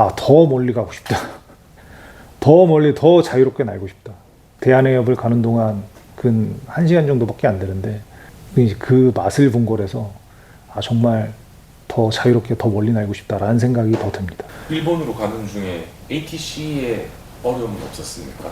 더 멀리 가고 싶다. 더 멀리 더 자유롭게 날고 싶다. 대한해협을 가는 동안 근 1시간 정도밖에 안 되는데 이제 그 맛을 본 거라서 정말 더 자유롭게 더 멀리 날고 싶다라는 생각이 더 듭니다. 일본으로 가는 중에 ATC에 어려움은 없었습니까?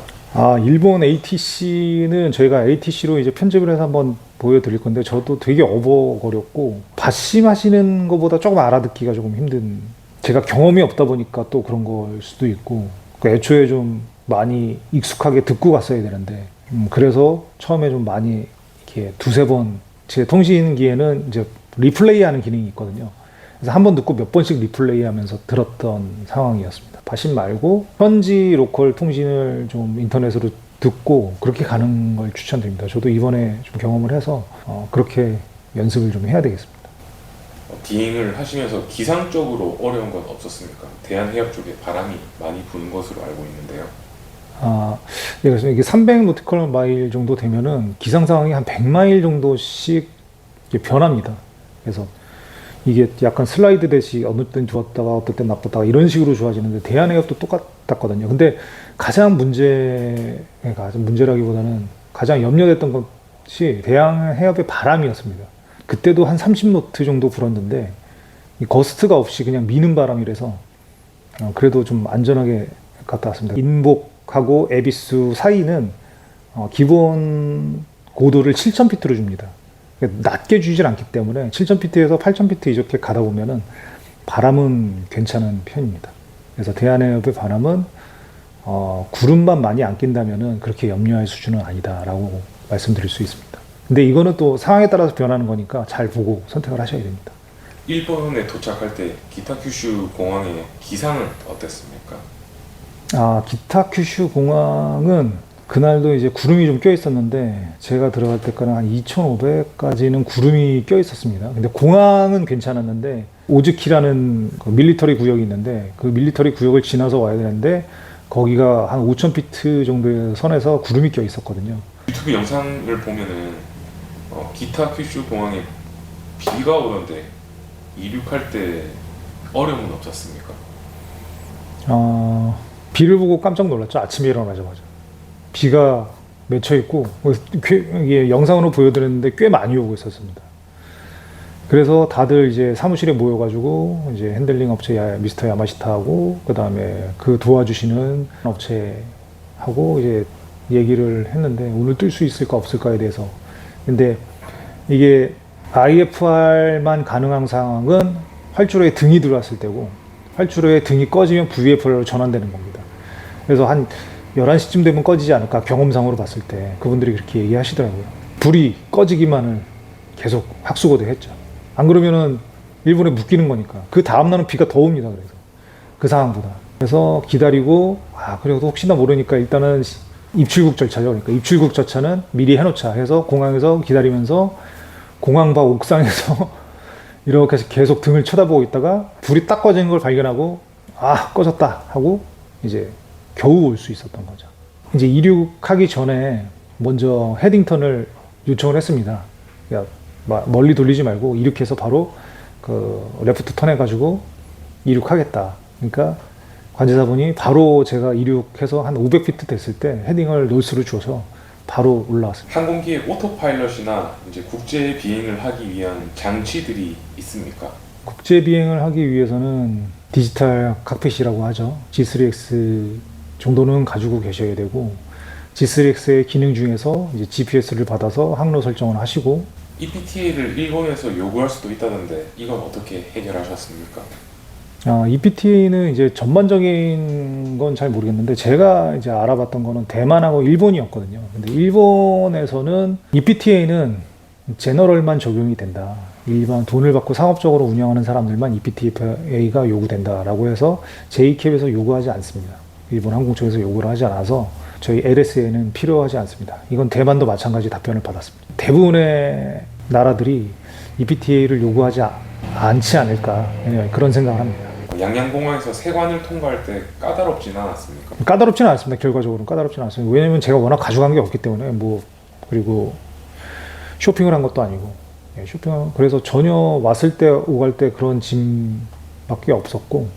일본 ATC는 저희가 ATC로 이제 편집을 해서 한번 보여드릴 건데 저도 되게 어버거렸고 받심하시는 것보다 조금 알아듣기가 조금 힘든, 제가 경험이 없다 보니까 또 그런 걸 수도 있고 애초에 좀 많이 익숙하게 듣고 갔어야 되는데 그래서 처음에 좀 많이 이렇게 두세 번, 제 통신기에는 이제 리플레이 하는 기능이 있거든요. 그래서 한 번 듣고 몇 번씩 리플레이 하면서 들었던 상황이었습니다. 받심 말고 현지 로컬 통신을 좀 인터넷으로 듣고 그렇게 가는 걸 추천드립니다. 저도 이번에 좀 경험을 해서 그렇게 연습을 좀 해야 되겠습니다. 비행을 하시면서 기상적으로 어려운 건 없었습니까? 대한해협 쪽에 바람이 많이 부는 것으로 알고 있는데요. 예, 그래서 이게 300 노티컬 마일 정도 되면은 기상 상황이 한 100마일 정도씩 변합니다. 그래서 이게 약간 슬라이드 대시 어느 땐 좋았다가 어떨 땐 나빴다가 이런 식으로 좋아지는데 대한해협도 똑같았거든요. 근데 가장 문제라기보다는 가장 염려됐던 것이 대한해협의 바람이었습니다. 그때도 한 30노트 정도 불었는데 거스트가 없이 그냥 미는 바람이라서 그래도 좀 안전하게 갔다 왔습니다. 인복하고 에비스 사이는 기본 고도를 7,000피트로 줍니다. 낮게 주질 않기 때문에 7,000피트에서 8,000피트 이렇게 가다 보면은 바람은 괜찮은 편입니다. 그래서 대한해협의 바람은 구름만 많이 안 낀다면은 그렇게 염려할 수준은 아니다라고 말씀드릴 수 있습니다. 근데 이거는 또 상황에 따라서 변하는 거니까 잘 보고 선택을 하셔야 됩니다. 일본에 도착할 때 기타큐슈 공항의 기상은 어땠습니까? 기타큐슈 공항은 그날도 이제 구름이 좀 껴 있었는데 제가 들어갈 때까지 한 2,500까지는 구름이 껴 있었습니다. 근데 공항은 괜찮았는데 오즈키라는 그 밀리터리 구역이 있는데 그 밀리터리 구역을 지나서 와야 되는데 거기가 한 5,000피트 정도의 선에서 구름이 껴 있었거든요. 유튜브 영상을 보면은 기타큐슈 공항에 비가 오는데 이륙할 때 어려움은 없었습니까? 비를 보고 깜짝 놀랐죠. 아침에 일어나자마자 비가 맺혀 있고 이게 영상으로 보여드렸는데 꽤 많이 오고 있었습니다. 그래서 다들 이제 사무실에 모여가지고 이제 핸들링 업체 미스터 야마시타하고 그 다음에 그 도와주시는 업체하고 이제 얘기를 했는데 오늘 뜰 수 있을까 없을까에 대해서. 근데 이게 IFR만 가능한 상황은 활주로에 등이 들어왔을 때고 활주로에 등이 꺼지면 VFR로 전환되는 겁니다. 그래서 한 11시쯤 되면 꺼지지 않을까, 경험상으로 봤을 때 그분들이 그렇게 얘기하시더라고요. 불이 꺼지기만을 계속 학수고대했죠. 안 그러면은 일본에 묶이는 거니까. 그 다음날은 비가 더 옵니다. 그래서 그 상황보다. 그래서 기다리고 그래도 혹시나 모르니까 일단은 입출국 절차죠. 그러니까 입출국 절차는 미리 해놓자 해서 공항에서 기다리면서 공항 밖 옥상에서 이렇게 계속 등을 쳐다보고 있다가 불이 딱 꺼지는 걸 발견하고 꺼졌다 하고 이제 겨우 올 수 있었던 거죠. 이제 이륙하기 전에 먼저 헤딩턴을 요청을 했습니다. 멀리 돌리지 말고 이륙해서 바로 그 레프트 턴 해가지고 이륙하겠다. 그러니까 관제사분이 바로 제가 이륙해서 한 500피트 됐을 때 헤딩을 노스로 줘서 바로 올라왔습니다. 항공기의 오토파일럿이나 이제 국제 비행을 하기 위한 장치들이 있습니까? 국제 비행을 하기 위해서는 디지털 칵핏이라고 하죠. G3X 정도는 가지고 계셔야 되고 G3X의 기능 중에서 이제 GPS를 받아서 항로 설정을 하시고 EPTA를 일본에서 요구할 수도 있다던데 이건 어떻게 해결하셨습니까? EPTA는 이제 전반적인 건 잘 모르겠는데 제가 이제 알아봤던 거는 대만하고 일본이었거든요. 근데 일본에서는 EPTA는 제너럴만 적용이 된다. 일반 돈을 받고 상업적으로 운영하는 사람들만 EPTA가 요구된다라고 해서 JCAP에서 요구하지 않습니다. 일본 항공 쪽에서 요구를 하지 않아서 저희 LSA는 필요하지 않습니다. 이건 대만도 마찬가지 답변을 받았습니다. 대부분의 나라들이 EPTA를 요구하지 않지 않을까 그런 생각을 합니다. 양양공항에서 세관을 통과할 때 까다롭지는 않았습니까? 까다롭지는 않습니다. 결과적으로는 까다롭지는 않습니다. 왜냐면 제가 워낙 가져간 게 없기 때문에 그리고 쇼핑을 한 것도 아니고 그래서 전혀 왔을 때 오갈 때 그런 짐밖에 없었고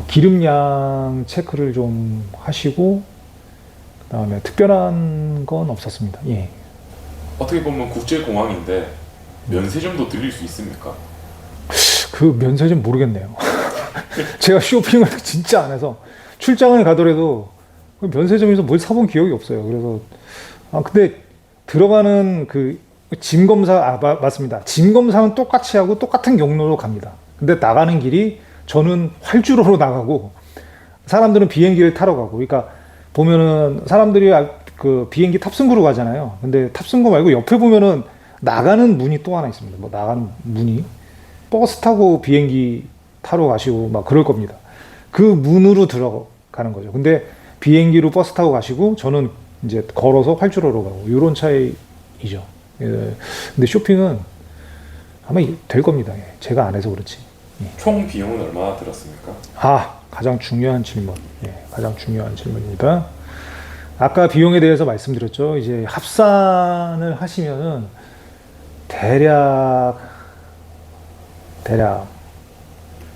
기름량 체크를 좀 하시고 그다음에 특별한 건 없었습니다. 예. 어떻게 보면 국제공항인데 면세점도 들릴 수 있습니까? 그 면세점 모르겠네요. 제가 쇼핑을 진짜 안 해서 출장을 가더라도 그 면세점에서 뭘 사본 기억이 없어요. 그래서 근데 들어가는 그 짐 검사 맞습니다. 짐 검사는 똑같이 하고 똑같은 경로로 갑니다. 근데 나가는 길이 저는 활주로로 나가고 사람들은 비행기를 타러 가고 그러니까 보면은 사람들이 그 비행기 탑승구로 가잖아요. 근데 탑승구 말고 옆에 보면은 나가는 문이 또 하나 있습니다. 뭐 나가는 문이 버스 타고 비행기 타러 가시고 막 그럴 겁니다. 그 문으로 들어가는 거죠. 근데 비행기로 버스 타고 가시고 저는 이제 걸어서 활주로로 가고 이런 차이죠. 예. 근데 쇼핑은 아마 될 겁니다. 예. 제가 안 해서 그렇지. 예. 총 비용은 얼마나 들었습니까? 가장 중요한 질문. 예, 가장 중요한 질문입니다. 아까 비용에 대해서 말씀드렸죠. 이제 합산을 하시면은 대략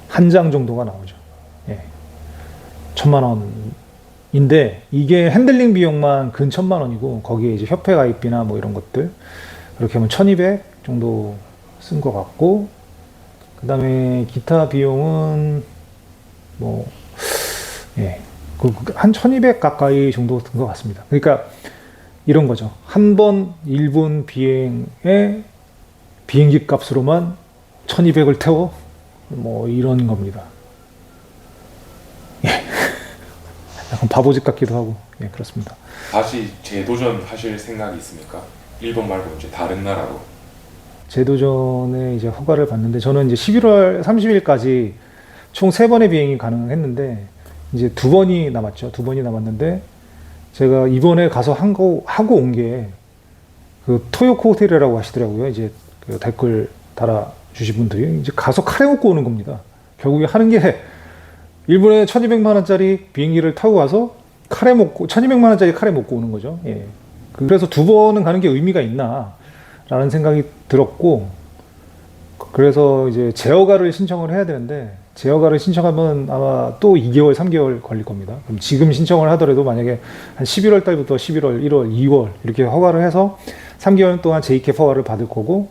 한 장 정도가 나오죠. 예. 1,000만 원인데 이게 핸들링 비용만 근 1,000만 원이고 거기에 이제 협회 가입비나 뭐 이런 것들 그렇게 하면 1,200 정도 쓴 것 같고 그다음에 기타 비용은 뭐 예. 한 1,200 가까이 정도 든 것 같습니다. 그러니까 이런 거죠. 한 번 일본 비행의 비행기 값으로만 1,200을 태워 뭐 이런 겁니다. 예. 약간 바보짓 같기도 하고 예, 그렇습니다. 다시 재도전 하실 생각이 있습니까? 일본 말고 이제 다른 나라로. 재도전에 이제 허가를 받는데 저는 이제 11월 30일까지 총 3번의 비행이 가능했는데 이제 2번이 남았죠. 2번이 남았는데 제가 이번에 가서 하고 온 게 그 토요코 호텔이라고 하시더라고요. 이제 그 댓글 달아주신 분들이 이제 가서 카레 먹고 오는 겁니다. 결국에 하는 게 일본에 1,200만 원짜리 비행기를 타고 가서 카레 먹고 1,200만 원짜리 카레 먹고 오는 거죠. 예. 그래서 2번은 가는 게 의미가 있나라는 생각이 들었고 그래서 이제 제어가를 신청을 해야 되는데 제어가를 신청하면 아마 또 2개월, 3개월 걸릴 겁니다. 그럼 지금 신청을 하더라도 만약에 한 11월 달부터 11월, 1월, 2월 이렇게 허가를 해서 3개월 동안 JK 허가를 받을 거고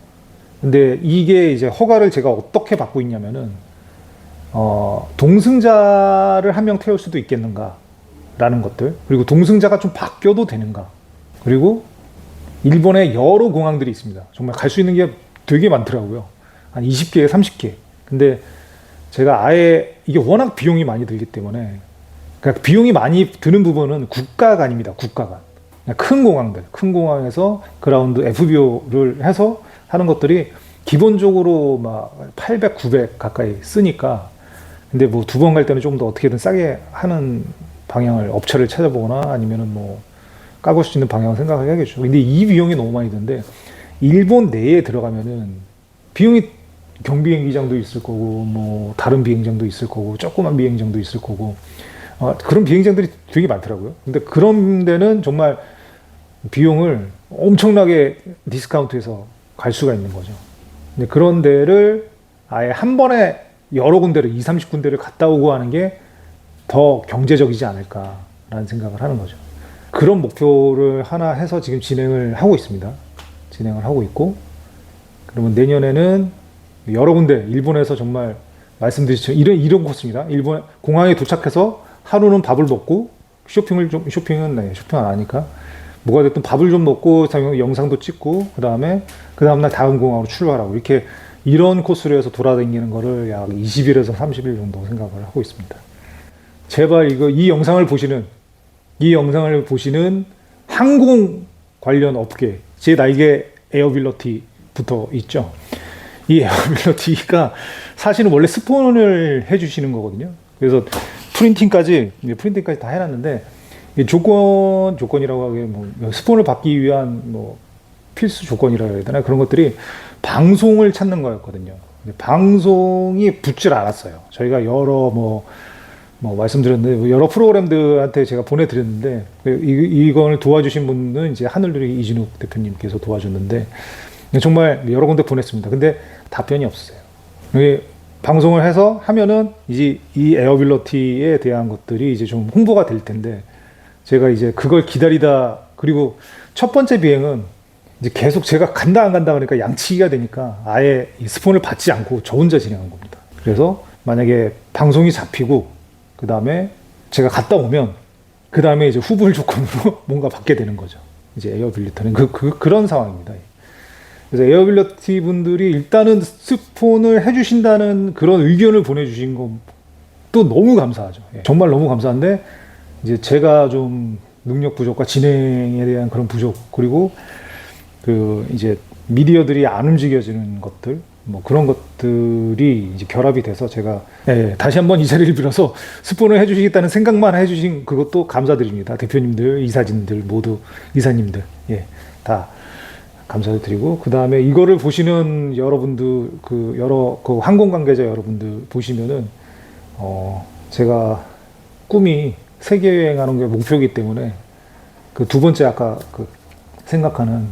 근데 이게 이제 허가를 제가 어떻게 받고 있냐면은 동승자를 한 명 태울 수도 있겠는가라는 것들 그리고 동승자가 좀 바뀌어도 되는가 그리고 일본에 여러 공항들이 있습니다. 정말 갈 수 있는 게 되게 많더라고요. 한 20개, 30개. 근데 제가 아예 이게 워낙 비용이 많이 들기 때문에 그러니까 비용이 많이 드는 부분은 국가 간입니다. 국가 간. 큰 공항들, 큰 공항에서 그라운드 FBO를 해서 하는 것들이 기본적으로 막 800, 900 가까이 쓰니까 근데 뭐 2번 갈 때는 조금 더 어떻게든 싸게 하는 방향을 업체를 찾아보거나 아니면은 뭐 까볼 수 있는 방향을 생각을 해야겠죠. 근데 이 비용이 너무 많이 드는데 일본 내에 들어가면은 비용이 경비행기장도 있을 거고 뭐 다른 비행장도 있을 거고 조그만 비행장도 있을 거고 그런 비행장들이 되게 많더라고요. 근데 그런 데는 정말 비용을 엄청나게 디스카운트해서 갈 수가 있는 거죠. 근데 그런 데를 아예 한 번에 여러 군데를 20, 30군데를 갔다 오고 하는 게 더 경제적이지 않을까라는 생각을 하는 거죠. 그런 목표를 하나 해서 지금 진행을 하고 있습니다. 진행을 하고 있고 그러면 내년에는 여러 군데 일본에서 정말 말씀드렸죠. 이런 코스입니다. 일본 공항에 도착해서 하루는 밥을 먹고 쇼핑은 안 하니까 뭐가 됐든 밥을 좀 먹고 영상도 찍고 그 다음날 다음 공항으로 출발하고 이렇게 이런 코스로 해서 돌아다니는 거를 약 20일에서 30일 정도 생각을 하고 있습니다. 제발 이 영상을 보시는 항공 관련 업계 제 날개 에어빌러티 붙어 있죠. 이 에어빌러티가 사실은 원래 스폰을 해주시는 거거든요. 그래서 프린팅까지 다 해놨는데 조건이라고 하기에 뭐 스폰을 받기 위한 뭐 필수 조건이라 해야 되나 그런 것들이 방송을 찾는 거였거든요. 근데 방송이 붙질 않았어요. 저희가 여러 말씀드렸는데 여러 프로그램들한테 제가 보내드렸는데 이걸 도와주신 분은 이제 하늘누리 이진욱 대표님께서 도와줬는데 정말 여러 군데 보냈습니다. 근데 답변이 없었어요. 방송을 해서 하면은 이제 이 에어빌러티에 대한 것들이 이제 좀 홍보가 될 텐데 제가 이제 그걸 기다리다 그리고 첫 번째 비행은 이제 계속 제가 간다 안 간다 그러니까 양치기가 되니까 아예 이 스폰을 받지 않고 저 혼자 진행한 겁니다. 그래서 만약에 방송이 잡히고 그 다음에 제가 갔다 오면 그 다음에 이제 후불 조건으로 뭔가 받게 되는 거죠. 이제 에어빌리터는 그런 상황입니다. 그래서 에어빌리티 분들이 일단은 스폰을 해주신다는 그런 의견을 보내주신 것도 너무 감사하죠. 예, 정말 너무 감사한데 이제 제가 좀 능력 부족과 진행에 대한 그런 부족 그리고 그 이제 미디어들이 안 움직여지는 것들 뭐 그런 것들이 이제 결합이 돼서 제가 다시 한번 이 자리를 빌어서 스폰을 해주시겠다는 생각만 해주신 그것도 감사드립니다. 대표님들, 이사진들 모두 이사님들 다 감사드리고 그 다음에 이거를 보시는 여러분들 그 여러 그 항공 관계자 여러분들 보시면은 제가 꿈이 세계 여행하는 게 목표이기 때문에 그 두 번째 아까 그 생각하는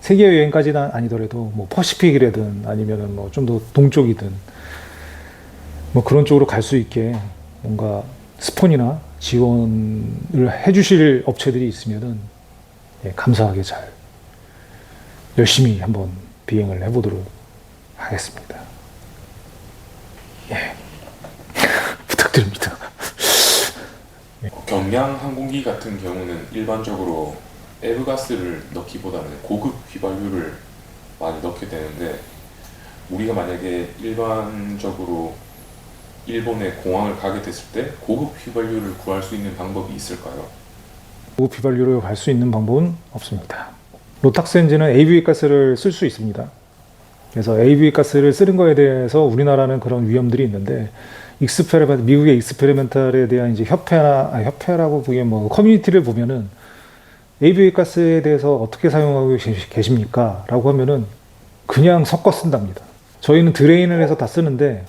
세계 여행까지는 아니더라도 뭐 퍼시픽이라든 아니면은 뭐 좀 더 동쪽이든 뭐 그런 쪽으로 갈 수 있게 뭔가 스폰이나 지원을 해주실 업체들이 있으면은 감사하게 잘 열심히 한번 비행을 해보도록 하겠습니다. 부탁드립니다. 경량 항공기 같은 경우는 일반적으로 에브가스를 넣기보다는 고급 휘발유를 많이 넣게 되는데 우리가 만약에 일반적으로 일본의 공항을 가게 됐을 때 고급 휘발유를 구할 수 있는 방법이 있을까요? 고급 휘발유로 갈 수 있는 방법은 없습니다. 로탁스 엔진은 AVA 가스를 쓸 수 있습니다. 그래서 AVA 가스를 쓰는 거에 대해서 우리나라는 그런 위험들이 있는데 미국의 익스페리멘탈에 대한 이제 협회라고 보기엔 뭐 커뮤니티를 보면은 AVA 가스에 대해서 어떻게 사용하고 계십니까? 라고 하면은 그냥 섞어 쓴답니다. 저희는 드레인을 해서 다 쓰는데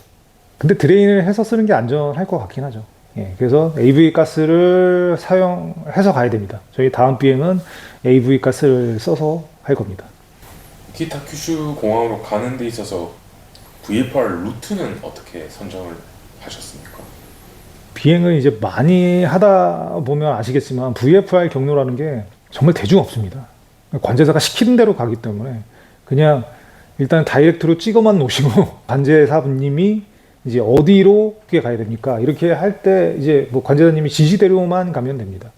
근데 드레인을 해서 쓰는 게 안전할 것 같긴 하죠. 그래서 AVA 가스를 사용해서 가야 됩니다. 저희 다음 비행은 AVA 가스를 써서 할 겁니다. 기타 큐슈 공항으로 가는 데 있어서 VFR 루트는 어떻게 선정을 하셨습니까? 비행을 이제 많이 하다 보면 아시겠지만 VFR 경로라는 게 정말 대중 없습니다. 관제사가 시키는 대로 가기 때문에 그냥 일단 다이렉트로 찍어만 놓으시고 관제사분님이 이제 어디로 어떻게 가야 됩니까? 이렇게 할 때 이제 뭐 관제사님이 지시대로만 가면 됩니다.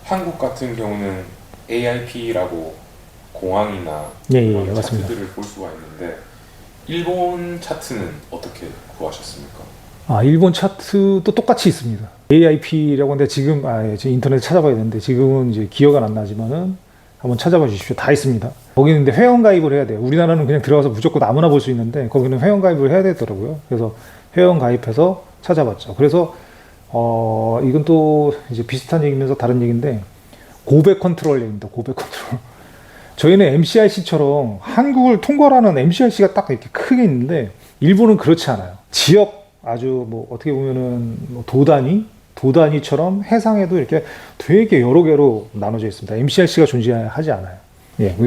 한국 같은 경우는 AIP라고 공항이나 맞습니다. 차트들을 볼 수가 있는데 일본 차트는 어떻게 구하셨습니까? 일본 차트도 똑같이 있습니다. AIP라고 하는데 지금 인터넷에 찾아봐야 되는데 지금은 이제 기억은 안 나지만은 한번 찾아봐 주십시오. 다 있습니다. 거기는 근데 회원 가입을 해야 돼요. 우리나라는 그냥 들어가서 무조건 아무나 볼 수 있는데 거기는 회원 가입을 해야 되더라고요. 그래서 회원 가입해서 찾아봤죠. 그래서 이건 또 이제 비슷한 얘기면서 다른 얘기인데 고백 컨트롤 얘기입니다. 고백 컨트롤. 저희는 MCRC처럼 한국을 통과하는 MCRC가 딱 이렇게 크게 있는데 일본은 그렇지 않아요. 지역 아주 뭐 어떻게 보면은 뭐 도단위처럼 해상에도 이렇게 되게 여러 개로 나눠져 있습니다. MCRC가 존재하지 않아요.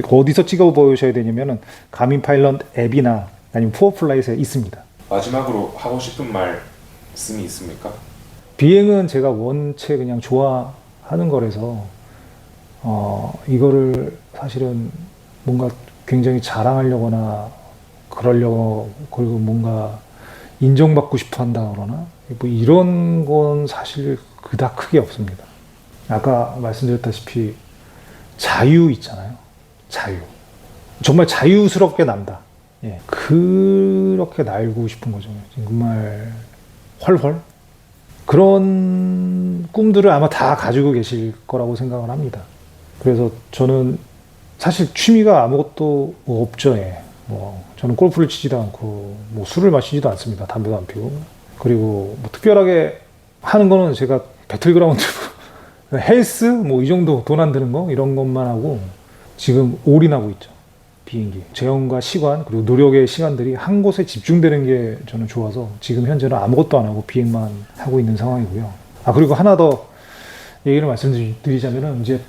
어디서 찍어 보셔야 되냐면은 가민 파일럿 앱이나 아니면 푸어플라잇에 있습니다. 마지막으로 하고 싶은 말씀이 있습니까? 비행은 제가 원체 그냥 좋아하는 거라서 이거를 사실은 뭔가 굉장히 자랑하려거나 그러려고 그리고 뭔가 인정받고 싶어 한다 그러나 뭐 이런 건 사실 그닥 크게 없습니다. 아까 말씀드렸다시피 자유 있잖아요. 자유. 정말 자유스럽게 난다. 그렇게 날고 싶은 거죠. 정말 훨훨. 그런 꿈들을 아마 다 가지고 계실 거라고 생각을 합니다. 그래서 저는 사실 취미가 아무것도 없죠. 저는 골프를 치지도 않고 뭐 술을 마시지도 않습니다. 담배도 안 피고. 그리고 뭐 특별하게 하는 거는 제가 배틀그라운드 헬스 뭐 이 정도 돈 안 드는 거 이런 것만 하고 지금 올인하고 있죠. 비행기 재원과 시간 그리고 노력의 시간들이 한 곳에 집중되는 게 저는 좋아서 지금 현재는 아무것도 안 하고 비행만 하고 있는 상황이고요. 그리고 하나 더 얘기를 말씀드리자면은 이제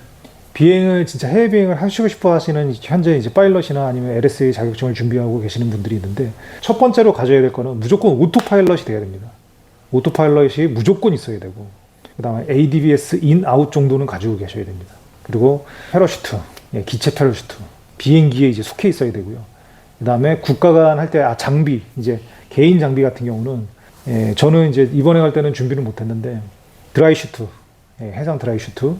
비행을 진짜 해외 비행을 하시고 싶어 하시는 현재 이제 파일럿이나 아니면 LSA 자격증을 준비하고 계시는 분들이 있는데 첫 번째로 가져야 될 거는 무조건 오토 파일럿이 돼야 됩니다. 오토 파일럿이 무조건 있어야 되고 그다음에 ADBS 인 아웃 정도는 가지고 계셔야 됩니다. 그리고 패러슈트, 기체 패러슈트, 비행기에 이제 속해 있어야 되고요. 그다음에 국가 간 할 때 장비 이제 개인 장비 같은 경우는 저는 이제 이번에 갈 때는 준비를 못했는데 드라이 슈트, 해상 드라이 슈트,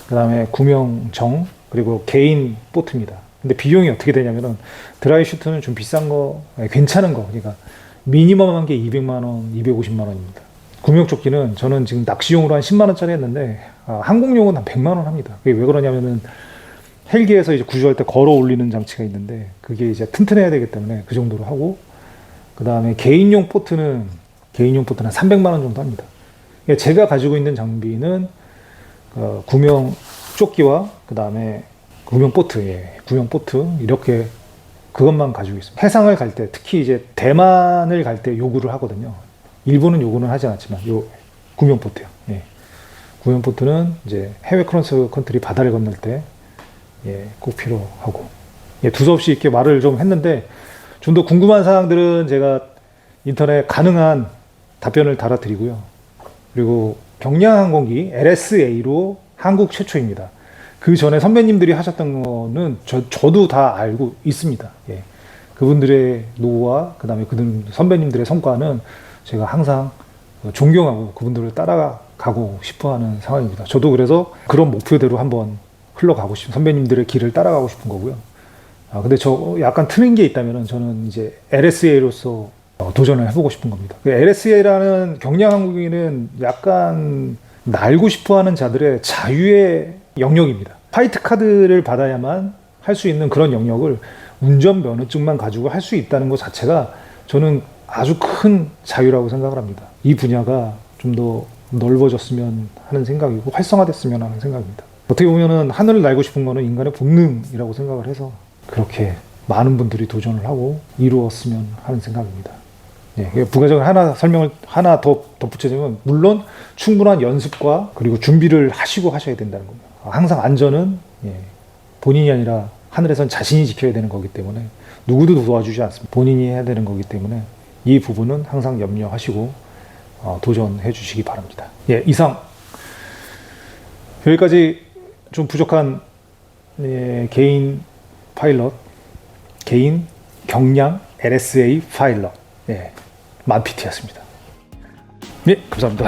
그다음에 구명정 그리고 개인 보트입니다. 근데 비용이 어떻게 되냐면은 드라이 슈트는 좀 비싼 거, 괜찮은 거, 그러니까 미니멈 한 게 200만 원, 250만 원입니다. 구명조끼는 저는 지금 낚시용으로 한 10만 원짜리 했는데 항공용은 한 100만 원 합니다. 그게 왜 그러냐면은 헬기에서 이제 구조할 때 걸어 올리는 장치가 있는데 그게 이제 튼튼해야 되기 때문에 그 정도로 하고 그다음에 개인용 포트는 한 300만 원 정도 합니다. 그러니까 제가 가지고 있는 장비는 구명 조끼와 그다음에 구명 보트, 구명 보트 이렇게 그것만 가지고 있습니다. 해상을 갈 때 특히 이제 대만을 갈 때 요구를 하거든요. 일본은 요구는 하지 않았지만 요 구명 보트요. 구명 보트는 이제 해외 크로스 컨트리 바다를 건널 때 꼭 필요하고 두서없이 이렇게 말을 좀 했는데 좀 더 궁금한 사항들은 제가 인터넷 가능한 답변을 달아드리고요. 그리고 경량항공기 LSA로 한국 최초입니다. 그 전에 선배님들이 하셨던 거는 저도 다 알고 있습니다. 그분들의 노고와 그다음에 그 선배님들의 성과는 제가 항상 존경하고 그분들을 따라가고 싶어하는 상황입니다. 저도 그래서 그런 목표대로 한번 흘러가고 싶은 선배님들의 길을 따라가고 싶은 거고요. 근데 저 약간 트는 게 있다면은 저는 이제 LSA로서 도전을 해보고 싶은 겁니다. LSA라는 경량항공기는 약간 날고 싶어하는 자들의 자유의 영역입니다. 화이트 카드를 받아야만 할 수 있는 그런 영역을 운전 면허증만 가지고 할 수 있다는 것 자체가 저는 아주 큰 자유라고 생각을 합니다. 이 분야가 좀 더 넓어졌으면 하는 생각이고 활성화됐으면 하는 생각입니다. 어떻게 보면은 하늘을 날고 싶은 거는 인간의 본능이라고 생각을 해서 그렇게 많은 분들이 도전을 하고 이루었으면 하는 생각입니다. 부가적인 설명을 하나 더 덧붙여주면 물론 충분한 연습과 그리고 준비를 하시고 하셔야 된다는 겁니다. 항상 안전은 본인이 아니라 하늘에선 자신이 지켜야 되는 거기 때문에 누구도 도와주지 않습니다. 본인이 해야 되는 거기 때문에 이 부분은 항상 염려하시고 도전해 주시기 바랍니다. 이상 여기까지 좀 부족한 개인 파일럿, 개인 경량 LSA 파일럿 만PT였습니다. 감사합니다.